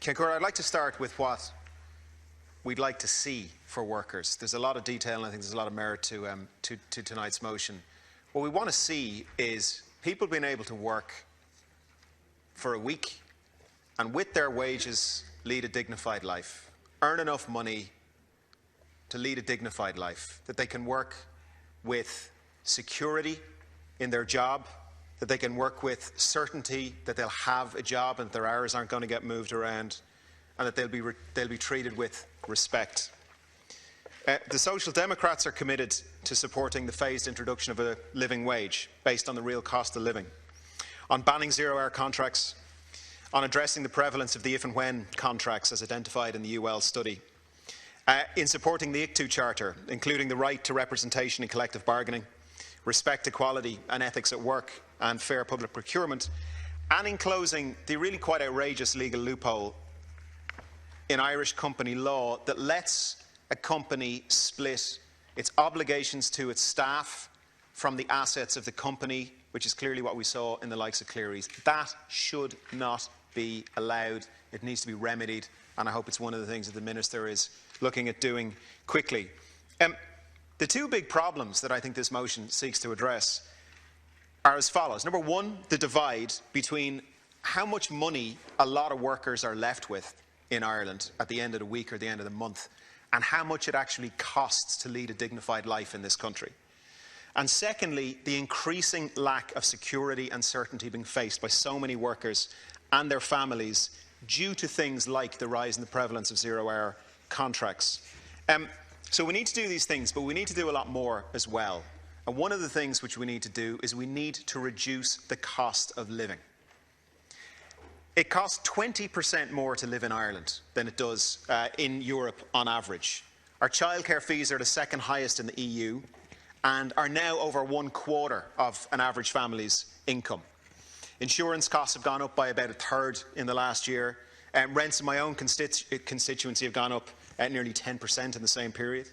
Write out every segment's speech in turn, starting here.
Ciancura, I'd like to start with what we'd like to see for workers. There's a lot of detail and I think there's a lot of merit to tonight's motion. What we want to see is people being able to work for a week and with their wages lead a dignified life, earn enough money to lead a dignified life, that they can work with security in their job, that they can work with certainty that they'll have a job and their hours aren't going to get moved around, and that they'll be treated with respect. The Social Democrats are committed to supporting the phased introduction of a living wage based on the real cost of living, on banning zero-hour contracts, on addressing the prevalence of the if and when contracts as identified in the UL study, in supporting the ICTU Charter, including the right to representation in collective bargaining, respect, equality and ethics at work and fair public procurement, and in closing the really quite outrageous legal loophole in Irish company law that lets a company split its obligations to its staff from the assets of the company, which is clearly what we saw in the likes of Cleary's. That should not be allowed. It needs to be remedied, and I hope it's one of the things that the Minister is looking at doing quickly. The two big problems that I think this motion seeks to address are as follows. Number one, the divide between how much money a lot of workers are left with in Ireland at the end of the week or the end of the month, and how much it actually costs to lead a dignified life in this country. And secondly, the increasing lack of security and certainty being faced by so many workers and their families due to things like the rise in the prevalence of zero-hour contracts. So we need to do these things, but we need to do a lot more as well. And one of the things which we need to do is we need to reduce the cost of living. It costs 20% more to live in Ireland than it does in Europe on average. Our childcare fees are the second highest in the EU and are now over 1/4 of an average family's income. Insurance costs have gone up by about 1/3 in the last year. Rents in my own constituency have gone up nearly 10% in the same period.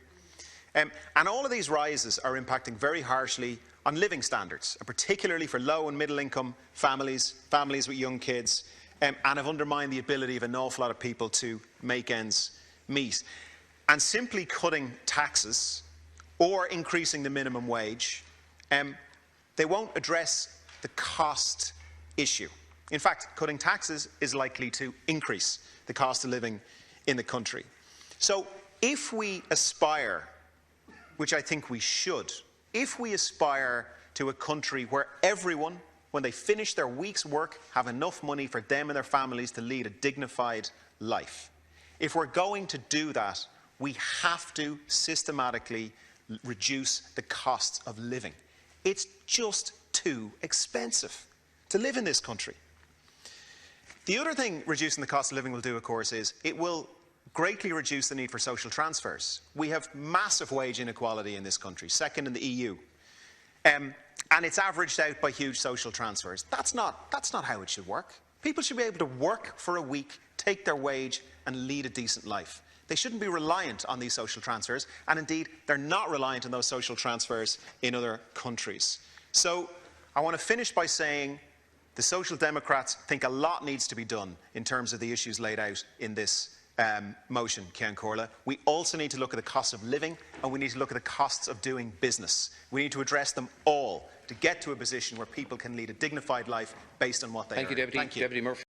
And all of these rises are impacting very harshly on living standards, particularly for low and middle income families, families with young kids, and have undermined the ability of an awful lot of people to make ends meet. And simply cutting taxes or increasing the minimum wage, they won't address the cost issue. In fact, cutting taxes is likely to increase the cost of living in the country. So if we aspire, which I think we should, if we aspire to a country where everyone, when they finish their week's work, have enough money for them and their families to lead a dignified life, if we're going to do that, we have to systematically reduce the cost of living. It's just too expensive to live in this country. The other thing reducing the cost of living will do, of course, is it will greatly reduce the need for social transfers. We have massive wage inequality in this country, second in the EU. And it's averaged out by huge social transfers. That's not how it should work. People should be able to work for a week, take their wage and lead a decent life. They shouldn't be reliant on these social transfers, and indeed they're not reliant on those social transfers in other countries. So I want to finish by saying the Social Democrats think a lot needs to be done in terms of the issues laid out in this motion, Ciancura. We also need to look at the cost of living, and we need to look at the costs of doing business. We need to address them all to get to a position where people can lead a dignified life based on what they earn. Thank you, Deputy Murphy.